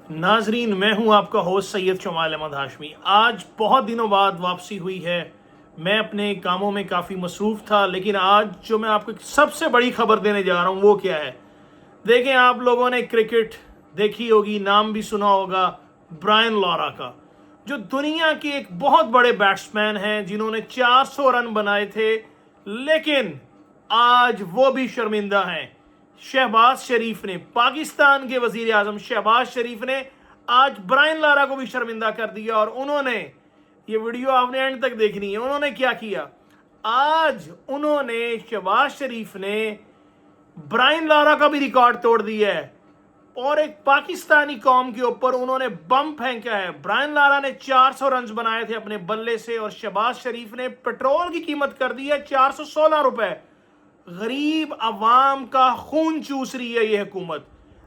नाजरीन, मैं हूं आपका होस्ट सैयद शमाल अहमद हाशमी। आज बहुत दिनों बाद वापसी हुई है। मैं अपने कामों में काफ़ी मसरूफ़ था, लेकिन आज जो मैं आपको एक सबसे बड़ी खबर देने जा रहा हूं वो क्या है। देखें, आप लोगों ने क्रिकेट देखी होगी, नाम भी सुना होगा ब्रायन लारा का, जो दुनिया के एक बहुत बड़े बैट्समैन हैं जिन्होंने 400 रन बनाए थे, लेकिन आज वो भी शर्मिंदा हैं। शहबाज शरीफ ने, पाकिस्तान के वजीर आजम शहबाज शरीफ ने आज ब्रायन लारा को भी शर्मिंदा कर दिया। और उन्होंने, ये वीडियो आपने एंड तक देखनी है, उन्होंने क्या किया। आज उन्होंने, शहबाज शरीफ ने ब्रायन लारा का भी रिकॉर्ड तोड़ दिया है और एक पाकिस्तानी कौम के ऊपर उन्होंने बम फेंका है। ब्रायन लारा ने 400 रन बनाए थे अपने बल्ले से और शहबाज शरीफ ने पेट्रोल की कीमत कर दी है 416 रुपए। गरीब अवाम का खून चूस रही है ये हुकूमत।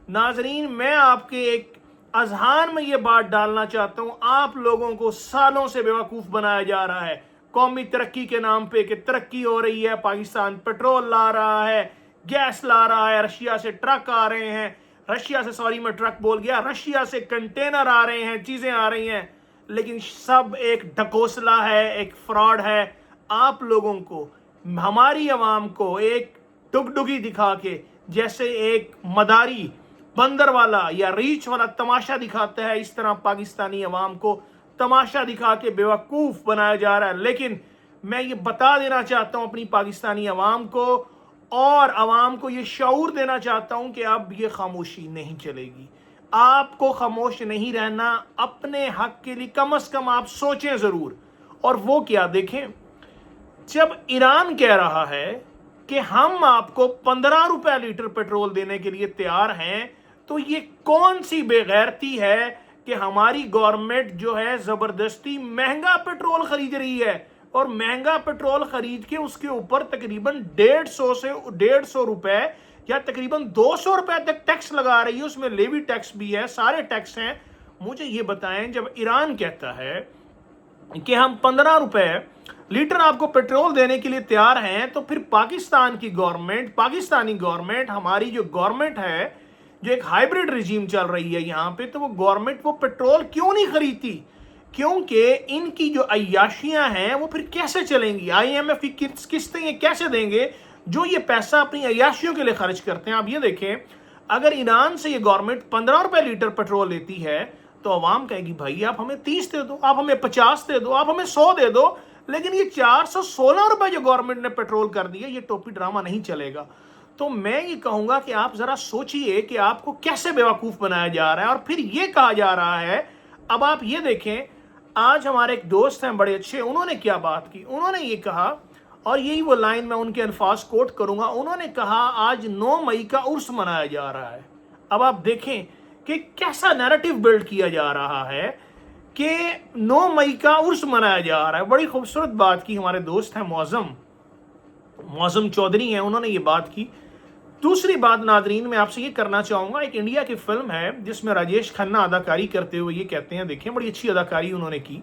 नाजरीन, मैं आपके एक अजहान में ये बात डालना चाहता हूँ, आप लोगों को सालों से बेवकूफ़ बनाया जा रहा है कौमी तरक्की के नाम पे कि तरक्की हो रही है, पाकिस्तान पेट्रोल ला रहा है, गैस ला रहा है, रशिया से ट्रक आ रहे हैं, रशिया से, सॉरी मैं ट्रक बोल गया, रशिया से कंटेनर आ रहे हैं, चीज़ें आ रही हैं, लेकिन सब एक ढकोसला है, एक फ्रॉड है। आप लोगों को, हमारी आवाम को एक डुगडुगी दिखा के, जैसे एक मदारी बंदर वाला या रीछ वाला तमाशा दिखाता है, इस तरह पाकिस्तानी आवाम को तमाशा दिखा के बेवकूफ़ बनाया जा रहा है। लेकिन मैं ये बता देना चाहता हूँ अपनी पाकिस्तानी आवाम को, और आवाम को ये शऊर देना चाहता हूँ कि अब ये खामोशी नहीं चलेगी। आपको खामोश नहीं रहना। अपने हक के लिए कम से कम आप सोचें ज़रूर। और वो क्या, देखें, जब ईरान कह रहा है कि हम आपको 15 रुपए लीटर पेट्रोल देने के लिए तैयार हैं, तो ये कौन सी बेगैरती है कि हमारी गवर्नमेंट जो है ज़बरदस्ती महंगा पेट्रोल खरीद रही है और महंगा पेट्रोल खरीद के उसके ऊपर तकरीबन 150 से 150 रुपए या तकरीबन 200 रुपए तक टैक्स लगा रही है। उसमें लेवी टैक्स भी है, सारे टैक्स हैं। मुझे ये बताएं, जब ईरान कहता है कि हम 15 रुपए लीटर आपको पेट्रोल देने के लिए तैयार हैं, तो फिर पाकिस्तान की गवर्नमेंट, पाकिस्तानी गवर्नमेंट, हमारी जो गवर्नमेंट है, जो एक हाइब्रिड रिजीम चल रही है यहाँ पे, तो वो गवर्नमेंट वो पेट्रोल क्यों नहीं खरीदती? क्योंकि इनकी जो अय्याशियां हैं वो फिर कैसे चलेंगी? IMF की किस्तें ये कैसे देंगे जो ये पैसा अपनी अय्याशियों के लिए खर्च करते हैं? आप ये देखें, अगर ईरान से ये गवर्नमेंट 15 रुपए लीटर पेट्रोल लेती है तो अवाम कहेगी भाई आप हमें 30 दे दो, आप हमें 50 दे दो, आप हमें 100 दे दो। लेकिन ये 416 रुपए जो गवर्नमेंट ने पेट्रोल कर दिया, ये टोपी ड्रामा नहीं चलेगा। तो मैं ये कहूंगा कि आप जरा सोचिए कि आपको कैसे बेवकूफ बनाया जा रहा है। और फिर ये कहा जा रहा है, अब आप ये देखें, आज हमारे एक दोस्त हैं बड़े अच्छे, उन्होंने क्या बात की, उन्होंने ये कहा, और यही वो लाइन मैं उनके अल्फाज कोट करूंगा, उन्होंने कहा आज 9 मई का उर्स मनाया जा रहा है। अब आप देखें कि कैसा नैरेटिव बिल्ड किया जा रहा है कि 9 मई का उर्स मनाया जा रहा है। बड़ी खूबसूरत बात की हमारे दोस्त हैं मौज़म चौधरी हैं, उन्होंने ये बात की। दूसरी बात नाजरीन, मैं आपसे ये करना चाहूँगा, एक इंडिया की फिल्म है जिसमें राजेश खन्ना अदाकारी करते हुए ये कहते हैं, देखिए बड़ी अच्छी अदाकारी उन्होंने की।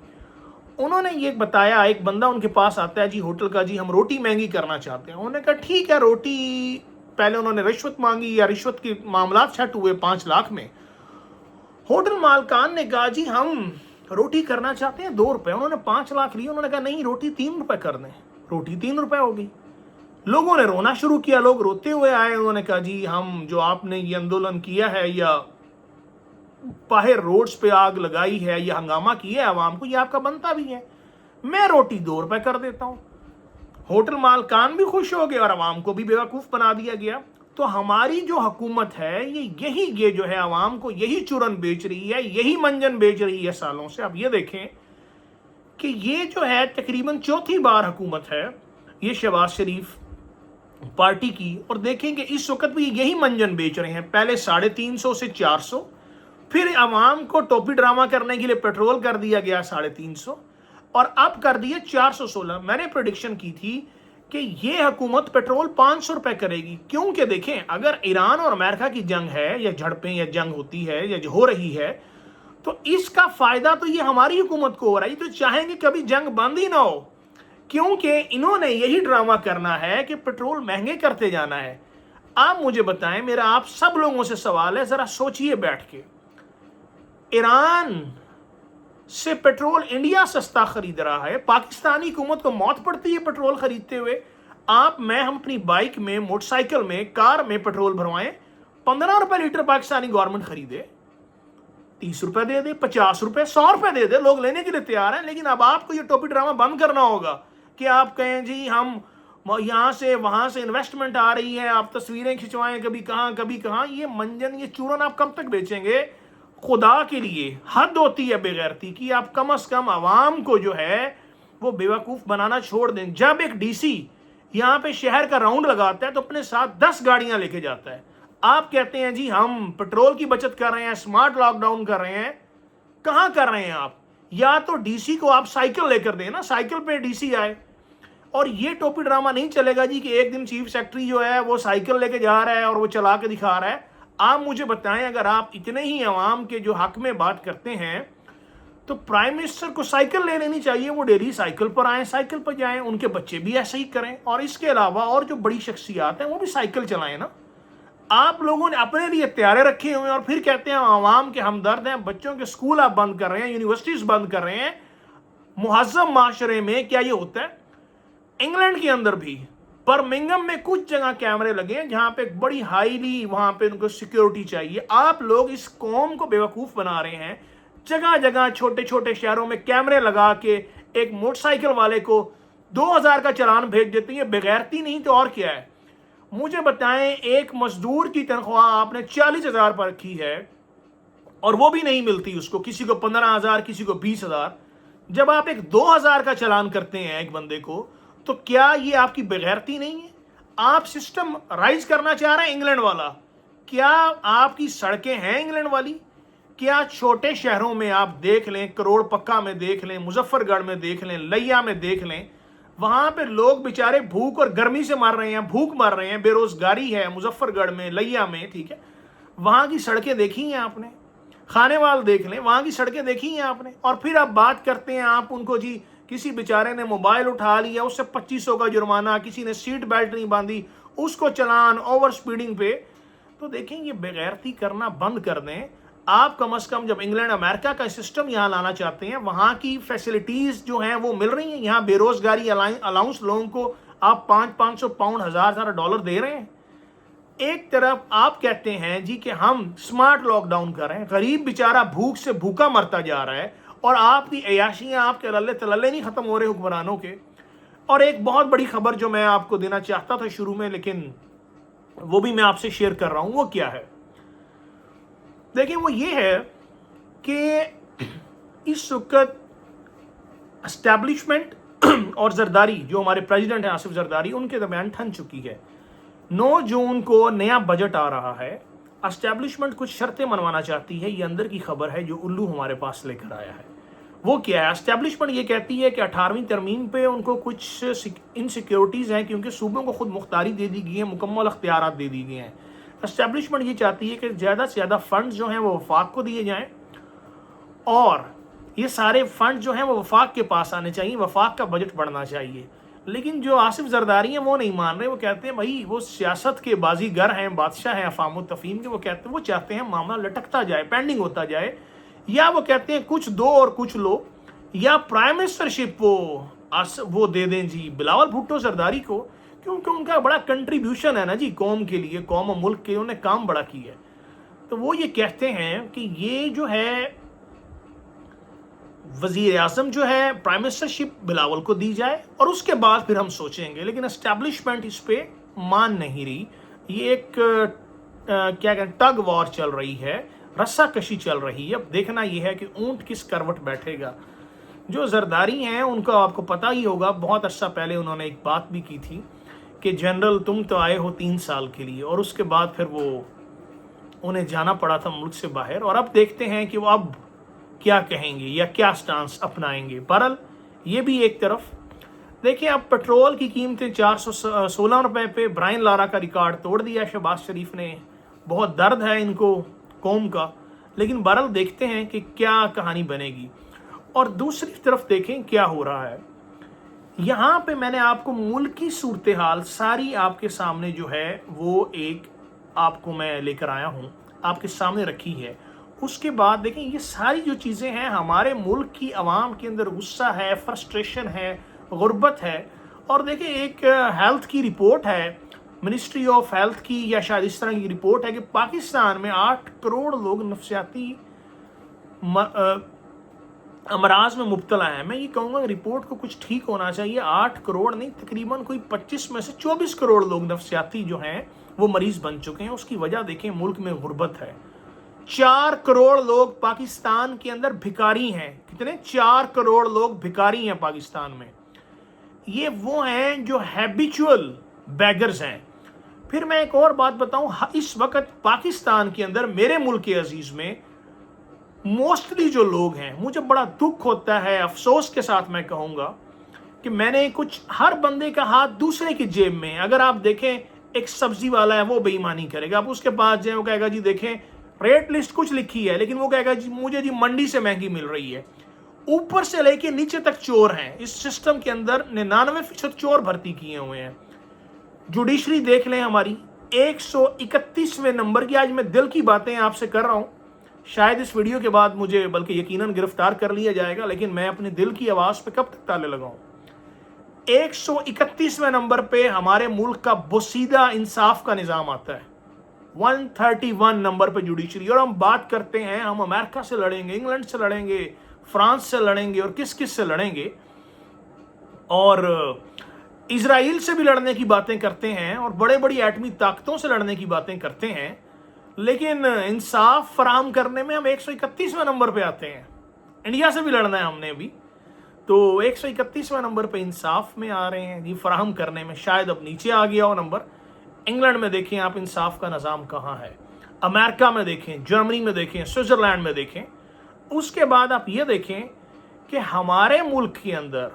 उन्होंने ये बताया, एक बंदा उनके पास आता है, जी होटल का, जी हम रोटी महंगी करना चाहते हैं। उन्होंने कहा ठीक है रोटी, पहले उन्होंने रिश्वत मांगी या रिश्वत के मामला सेट हुए 5 लाख में। होटल मालकान ने कहा जी हम रोटी करना चाहते हैं 2 रुपए। उन्होंने 5 लाख लिए, उन्होंने कहा नहीं रोटी 3 रुपए कर दें। रोटी 3 रुपए हो गई। लोगों ने रोना शुरू किया, लोग रोते हुए आए। उन्होंने कहा जी हम, जो आपने ये आंदोलन किया है या बाहर रोड्स पे आग लगाई है या हंगामा किया है आवाम को, ये आपका बनता भी है, मैं रोटी 2 रुपए कर देता हूं। होटल मालकान भी खुश हो गए और आवाम को भी बेवकूफ बना दिया गया। तो हमारी जो हुकूमत है ये जो है आवाम को यही चूरन बेच रही है, यही मंजन बेच रही है सालों से। अब ये देखें कि ये जो है तकरीबन 4थी बार हुकूमत है ये शहबाज शरीफ पार्टी की, और देखें कि इस वक्त भी यही मंजन बेच रहे हैं। पहले 350 से 400, फिर आवाम को टोपी ड्रामा करने के लिए पेट्रोल कर दिया गया 350, और अब कर दिए 416। मैंने प्रेडिक्शन की थी कि ये हुकूमत पेट्रोल 500 रुपए करेगी, क्योंकि देखें अगर ईरान और अमेरिका की जंग है या झड़पें या जंग होती है या हो रही है, तो इसका फायदा तो ये हमारी हुकूमत को हो रहा है। तो चाहेंगे कभी जंग बंद ही ना हो, क्योंकि इन्होंने यही ड्रामा करना है कि पेट्रोल महंगे करते जाना है। आप मुझे बताएं, मेरा आप सब लोगों से सवाल है, जरा सोचिए बैठ के, ईरान से पेट्रोल इंडिया सस्ता खरीद रहा है, पाकिस्तानी हुकूमत को मौत पड़ती है पेट्रोल खरीदते हुए। हम अपनी बाइक में, मोटरसाइकिल में, कार में पेट्रोल भरवाएं, 15 रुपए लीटर पाकिस्तानी गवर्नमेंट खरीदे, 30 रुपए दे दे, 50 रुपए, 100 रुपए दे दे, लोग लेने के लिए तैयार हैं। लेकिन अब आपको ये टोपी ड्रामा बंद करना होगा कि आप कहें जी हम यहाँ से वहां से इन्वेस्टमेंट आ रही है, आप तस्वीरें खिंचवाएं कभी कहाँ। ये मंजन, ये चूरन आप कब तक बेचेंगे? खुदा के लिए हद होती है बेगैरती की। आप कम से कम आवाम को जो है वो बेवकूफ बनाना छोड़ दें। जब एक डीसी यहाँ पे शहर का राउंड लगाता है तो अपने साथ 10 गाड़ियां लेके जाता है। आप कहते हैं जी हम पेट्रोल की बचत कर रहे हैं, स्मार्ट लॉकडाउन कर रहे हैं। कहाँ कर रहे हैं आप? या तो डीसी को आप साइकिल लेकर दें ना, साइकिल पे डीसी आए। और ये टोपी ड्रामा नहीं चलेगा जी कि एक दिन चीफ सेक्रेटरी जो है वो साइकिल लेके जा रहा है और वो चला के दिखा रहा है। आप मुझे बताएं, अगर आप इतने ही अवाम के जो हक में बात करते हैं तो प्राइम मिनिस्टर को साइकिल ले लेनी चाहिए। वो डेली साइकिल पर आए, साइकिल पर जाएं, उनके बच्चे भी ऐसे ही करें। और इसके अलावा और जो बड़ी शख्सियात हैं वो भी साइकिल चलाएं ना। आप लोगों ने अपने लिए तैयारे रखे हुए हैं और फिर कहते हैं आवाम के हमदर्द हैं। बच्चों के स्कूल आप बंद कर रहे हैं, यूनिवर्सिटीज बंद कर रहे हैं। मुहज्जम माशरे में क्या ये होता है? इंग्लैंड के अंदर भी बर्मिंघम में कुछ जगह कैमरे लगे हैं जहां पे बड़ी हाईली वहां पे उनको सिक्योरिटी चाहिए। आप लोग इस कौम को बेवकूफ बना रहे हैं। जगह जगह छोटे छोटे शहरों में कैमरे लगा के एक मोटरसाइकिल वाले को 2000 का चालान भेज देते हैं। बेगैरती नहीं तो और क्या है? मुझे बताएं, एक मजदूर की तनख्वाह आपने 40,000 पर रखी है और वो भी नहीं मिलती उसको, किसी को 15,000, किसी को 20,000। जब आप एक 2000 का चालान करते हैं एक बंदे को, तो क्या ये आपकी बेगैरती नहीं है? आप सिस्टम राइज करना चाह रहे हैं इंग्लैंड वाला। क्या आपकी सड़कें हैं इंग्लैंड वाली? क्या छोटे शहरों में आप देख लें, करोड़ पक्का में देख लें, मुजफ्फरगढ़ में देख लें, लैया में देख लें, वहां पे लोग बेचारे भूख और गर्मी से मर रहे हैं, भूख मर रहे हैं, बेरोजगारी है मुजफ्फरगढ़ में, लैया में, ठीक है। वहां की सड़कें देखी हैं आपने? खानेवाल देख लें, वहां की सड़कें देखी हैं आपने? और फिर आप बात करते हैं आप उनको जी किसी बेचारे ने मोबाइल उठा लिया उससे 2500 का जुर्माना, किसी ने सीट बेल्ट नहीं बांधी उसको चलान, ओवर स्पीडिंग पे। तो देखें, ये बेगैरती करना बंद कर दें। आप कम से कम जब इंग्लैंड अमेरिका का सिस्टम यहाँ लाना चाहते हैं, वहाँ की फैसिलिटीज जो हैं वो मिल रही हैं। यहाँ बेरोजगारी अलाउंस लोगों को आप 500-500 पाउंड, $1,000 दे रहे हैं। एक तरफ आप कहते हैं जी कि हम स्मार्ट लॉकडाउन कर रहे हैं, गरीब बेचारा भूख से भूखा मरता जा रहा है, और आपकी अयाशियां, आपके लल्ले तलल्ले नहीं खत्म हो रहे हुक्मरानों के। और एक बहुत बड़ी खबर जो मैं आपको देना चाहता था शुरू में, लेकिन वो भी मैं आपसे शेयर कर रहा हूं। वो क्या है? देखिए, वो ये है कि इस वक्त एस्टैब्लिशमेंट और जरदारी, जो हमारे प्रेसिडेंट हैं आसिफ जरदारी, उनके दरमियान ठन चुकी है। 9 जून को नया बजट आ रहा है। एस्टैब्लिशमेंट कुछ शर्तें मनवाना चाहती है। ये अंदर की खबर है जो उल्लू हमारे पास लेकर आया है। वो क्या है? एस्टैब्लिशमेंट ये कहती है कि 18वीं तरमीम पे उनको कुछ इनसिक्योरिटीज़ हैं, क्योंकि सूबों को खुद मुख्तारी दे दी गई है, मुकम्मल अख्तियारात दे दी गए हैं। एस्टैब्लिशमेंट ये चाहती है कि ज़्यादा से ज़्यादा फंड जो हैं वो वफाक को दिए जाएँ, और ये सारे फंड जो हैं वो वफाक के पास आने चाहिए, वफाक का बजट बढ़ना चाहिए। लेकिन जो आसिफ जरदारी हैं वो नहीं मान रहे। वो कहते हैं भाई वो सियासत के बाजीगर हैं, बादशाह हैं अफाम व तफहीम के। वो कहते हैं, वो चाहते हैं मामला लटकता जाए, पेंडिंग होता जाए, या वो कहते हैं कुछ दो और कुछ लो, या प्राइम मिनिस्टरशिप वो दे दें जी बिलावल भुट्टो जरदारी को, क्योंकि उनका बड़ा कंट्रीब्यूशन है ना जी कौम के लिए, कौम और मुल्क के, उन्होंने काम बड़ा किया है। तो वो ये कहते हैं कि ये जो है वजीर आजम जो है प्राइम मिनिस्टरशिप बिलावल को दी जाए, और उसके बाद फिर हम सोचेंगे। लेकिन एस्टैब्लिशमेंट इस पे मान नहीं रही। ये एक क्या कहते, टग वॉर चल रही है, रस्सा कशी चल रही है। अब देखना यह है कि ऊंट किस करवट बैठेगा। जो जरदारी हैं उनका आपको पता ही होगा, बहुत अर्सा पहले उन्होंने एक बात भी की थी कि जनरल तुम तो आए हो 3 साल के लिए, और उसके बाद फिर वो उन्हें जाना पड़ा था मुल्क से बाहर। और अब देखते हैं कि वो अब क्या कहेंगे या क्या स्टांस अपनाएंगे। बहरहाल ये भी एक तरफ। देखिए, अब पेट्रोल की कीमतें 416 रुपए पे ब्रायन लारा का रिकॉर्ड तोड़ दिया शहबाज शरीफ ने। बहुत दर्द है इनको कौम का, लेकिन बहरहाल देखते हैं कि क्या कहानी बनेगी। और दूसरी तरफ देखें क्या हो रहा है। यहाँ पे मैंने आपको मुल्क की सूरत हाल सारी आपके सामने जो है वो एक आपको मैं लेकर आया हूँ, आपके सामने रखी है। उसके बाद देखें ये सारी जो चीज़ें हैं, हमारे मुल्क की आवाम के अंदर गुस्सा है, फ्रस्ट्रेशन है, गुर्बत है। और देखें एक हेल्थ की रिपोर्ट है, मिनिस्ट्री ऑफ हेल्थ की या शायद इस तरह की रिपोर्ट है कि पाकिस्तान में 8 करोड़ लोग नफसियाती अमराज में मुब्तला है। मैं ये कहूँगा रिपोर्ट को कुछ ठीक होना चाहिए। 8 करोड़ नहीं, तकरीबन कोई 25 में से 24 करोड़ लोग नफसियाती जो हैं वो मरीज बन चुके हैं। उसकी वजह देखें, मुल्क में गुर्बत है। 4 करोड़ लोग पाकिस्तान के अंदर भिखारी हैं। कितने? 4 करोड़ लोग भिखारी हैं पाकिस्तान में। ये वो हैं जो हैबिचुअल बैगर्स हैं। फिर मैं एक और बात बताऊं, इस वक्त पाकिस्तान के अंदर, मेरे मुल्क के अजीज में मोस्टली जो लोग हैं, मुझे बड़ा दुख होता है, अफसोस के साथ मैं कहूँगा कि मैंने कुछ, हर बंदे का हाथ दूसरे की जेब में। अगर आप देखें, एक सब्जी वाला है, वो बेईमानी करेगा। आप उसके पास जाए, वो कहेगा जी देखें रेट लिस्ट कुछ लिखी है, लेकिन वो कहेगा जी मुझे जी मंडी से महंगी मिल रही है। ऊपर से लेके नीचे तक चोर हैं। इस सिस्टम के अंदर 99% चोर भर्ती किए हुए हैं। जुडिशरी देख लें हमारी 131वें नंबर की। आज मैं दिल की बातें आपसे कर रहा हूं, शायद इस वीडियो के बाद मुझे बल्कि यकीनन गिरफ्तार कर लिया जाएगा, लेकिन मैं अपने दिल की आवाज पे कब तक ताले लगाऊं। 131वें नंबर पे हमारे मुल्क का बोसीदा इंसाफ का निजाम आता है। 131 नंबर पे जुडिशरी। और हम बात करते हैं हम अमेरिका से लड़ेंगे, इंग्लैंड से लड़ेंगे, फ्रांस से लड़ेंगे और किस किस से लड़ेंगे, और इजराइल से भी लड़ने की बातें करते हैं, और बड़े बड़ी एटमी ताकतों से लड़ने की बातें करते हैं, लेकिन इंसाफ फराहम करने में हम 131वें नंबर पे आते हैं। इंडिया से भी लड़ना है हमने अभी, तो 131वें नंबर पे इंसाफ में आ रहे हैं जी, फराहम करने में। शायद अब नीचे आ गया हो नंबर। इंग्लैंड में देखें आप, इंसाफ का निज़ाम कहाँ है। अमेरिका में देखें, जर्मनी में देखें, स्विट्जरलैंड में देखें। उसके बाद आप ये देखें कि हमारे मुल्क के अंदर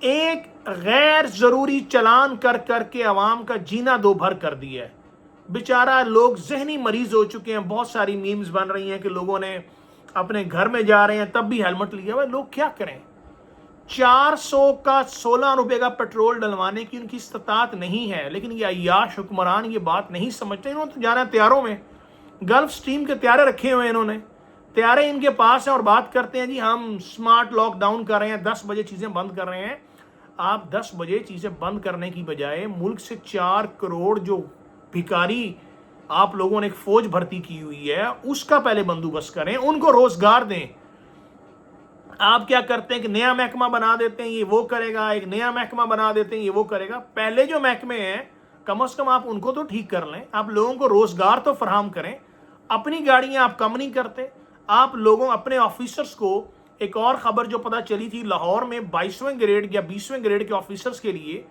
एक गैर जरूरी चलान कर करके अवाम का जीना दो भर कर दिया है। बेचारा लोग जहनी मरीज हो चुके हैं। बहुत सारी मीम्स बन रही हैं कि लोगों ने अपने घर में जा रहे हैं तब भी हेलमेट लिया हुआ है। लोग क्या करें? 400 का 16 रुपए का पेट्रोल डलवाने की उनकी इस्तात नहीं है, लेकिन ये अय्याश हुक्मरान ये बात नहीं समझते। इन्होंने तो जाना है तैयारों में, गल्फ स्ट्रीम के तैयारे रखे हुए हैं इन्होंने, तैयारे इनके पास हैं, और बात करते हैं जी हम स्मार्ट लॉकडाउन कर रहे हैं, 10 बजे चीज़ें बंद कर रहे हैं। आप 10 बजे चीज़ें बंद करने की बजाय मुल्क से 4 करोड़ जो भिखारी आप लोगों ने एक फौज भर्ती की हुई है, उसका पहले बंदोबस्त करें, उनको रोजगार दें। आप क्या करते हैं कि नया महकमा बना देते हैं, ये वो करेगा, एक नया महकमा बना देते हैं, ये वो करेगा। पहले जो महकमे हैं कम से कम आप उनको तो ठीक कर लें, आप लोगों को रोजगार तो फराहम करें। अपनी गाड़ियां आप कम नहीं करते, आप लोगों अपने ऑफिसर्स को, एक और खबर जो पता चली थी, लाहौर में 22वें ग्रेड या 20वें ग्रेड के ऑफिसर्स के लिए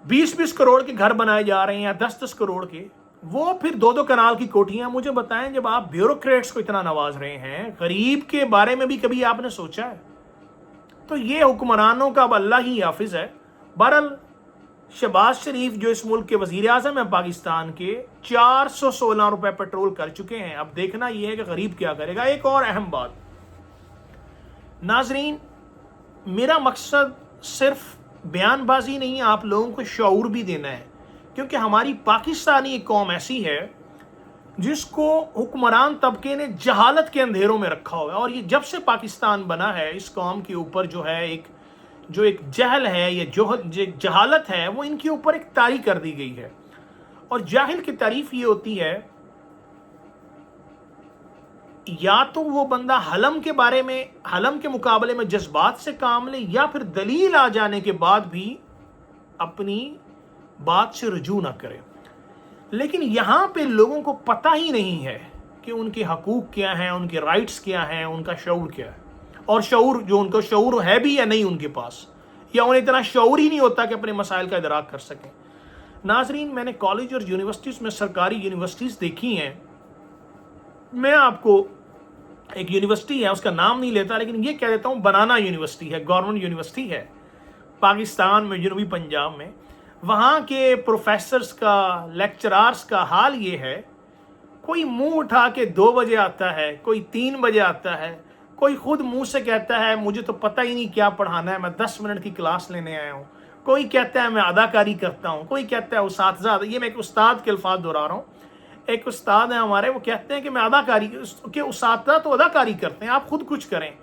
20-20 करोड़ के घर बनाए जा रहे हैं, या 10-10 करोड़ के, वो फिर 2-2 कनाल की कोठियां। मुझे बताएं, जब आप ब्यूरोक्रेट्स को इतना नवाज रहे हैं, गरीब के बारे में भी कभी आपने सोचा है? तो ये हुक्मरानों का अब अल्लाह ही हाफिज है। बहरहाल शहबाज शरीफ जो इस मुल्क के वजीर आजम है पाकिस्तान के, 416 रुपए पेट्रोल कर चुके हैं। अब देखना यह है कि गरीब क्या करेगा। एक और अहम बात नाजरीन, मेरा मकसद सिर्फ बयानबाजी नहीं है, आप लोगों को शऊर भी देना है, क्योंकि हमारी पाकिस्तानी एक कौम ऐसी है जिसको हुक्मरान तबके ने जहालत के अंधेरों में रखा हुआ है। और ये जब से पाकिस्तान बना है, इस कौम के ऊपर जो है एक जहल है, ये जो जहालत है, वो इनके ऊपर एक तारी कर दी गई है। और जाहिल की तारीफ ये होती है, या तो वो बंदा हलम के बारे में, हलम के मुकाबले में जज्बात से काम ले, या फिर दलील आ जाने के बाद भी अपनी बात से रुजू ना करे। लेकिन यहां पे लोगों को पता ही नहीं है कि उनके हकूक क्या हैं, उनके राइट्स क्या हैं, उनका शऊर क्या है। और शऊर जो उनका शऊर है भी या नहीं उनके पास, या उन्हें इतना शऊर ही नहीं होता कि अपने मसाइल का इदराक कर सकें। नाजरीन, मैंने कॉलेज और यूनिवर्सिटीज़ में, सरकारी यूनिवर्सिटीज़ देखी हैं। मैं आपको एक यूनिवर्सिटी है, उसका नाम नहीं लेता, लेकिन ये कह देता हूँ बनाना यूनिवर्सिटी है, गवर्नमेंट यूनिवर्सिटी है पाकिस्तान में, जनूबी पंजाब में। वहाँ के प्रोफेसर्स का, लेक्चरार्स का हाल ये है, कोई मुंह उठा के 2 बजे आता है, कोई 3 बजे आता है, कोई खुद मुंह से कहता है मुझे तो पता ही नहीं क्या पढ़ाना है, मैं 10 मिनट की क्लास लेने आया हूँ। कोई कहता है मैं अदाकारी करता हूँ, कोई कहता है उस्ताद, ये मैं एक उस्ताद के अल्फाज दोहरा रहा हूँ, एक उस्ताद हैं हमारे, वो कहते हैं कि मैं अदाकारी के उस्ताद तो अदाकारी करते हैं, आप खुद कुछ करें।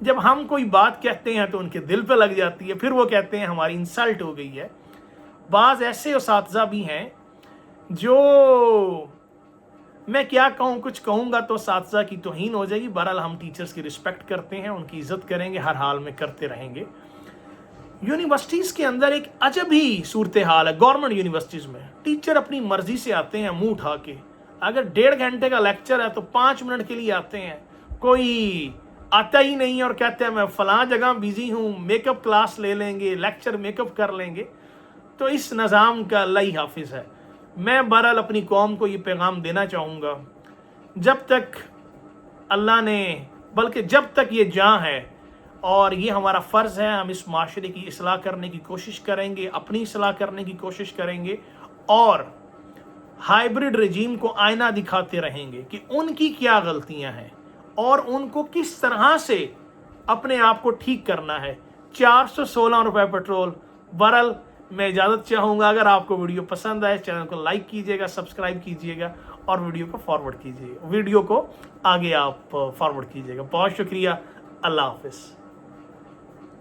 जब हम कोई बात कहते हैं तो उनके दिल पे लग जाती है, फिर वो कहते हैं हमारी इंसल्ट हो गई है। बाज़ ऐसे उस्ताद भी हैं जो, मैं क्या कहूँ, कुछ कहूँगा तो उस्ताद की तौहीन हो जाएगी। बहरहाल हम टीचर्स की रिस्पेक्ट करते हैं, उनकी इज़्ज़त करेंगे, हर हाल में करते रहेंगे। यूनिवर्सिटीज़ के अंदर एक अजब ही सूरत हाल है। गवर्नमेंट यूनिवर्सिटीज़ में टीचर अपनी मर्जी से आते हैं मुंह उठा के। अगर 1.5 घंटे का लेक्चर है तो 5 मिनट के लिए आते हैं, कोई आता ही नहीं है और कहते हैं मैं फ़लाँ जगह बिज़ी हूँ, मेकअप क्लास ले लेंगे, लेक्चर मेकअप कर लेंगे। तो इस निज़ाम का अल्लाह ही हाफिज़ है। मैं बहरहाल अपनी कौम को ये पैगाम देना चाहूँगा, जब तक अल्लाह ने, बल्कि जब तक ये जान है और ये हमारा फ़र्ज़ है, हम इस माशरे की इस्लाह करने की कोशिश करेंगे, अपनी इस्लाह करने की कोशिश करेंगे और हाइब्रिड रजीम को आईना दिखाते रहेंगे कि उनकी क्या गलतियां हैं और उनको किस तरह से अपने आप को ठीक करना है। 416 रुपये पेट्रोल। बहरहाल मैं इजाज़त चाहूँगा। अगर आपको वीडियो पसंद आए, चैनल को लाइक कीजिएगा, सब्सक्राइब कीजिएगा और वीडियो को फॉरवर्ड कीजिएगा, वीडियो को आगे आप फॉरवर्ड कीजिएगा। बहुत शुक्रिया। अल्लाह हाफ़िज़।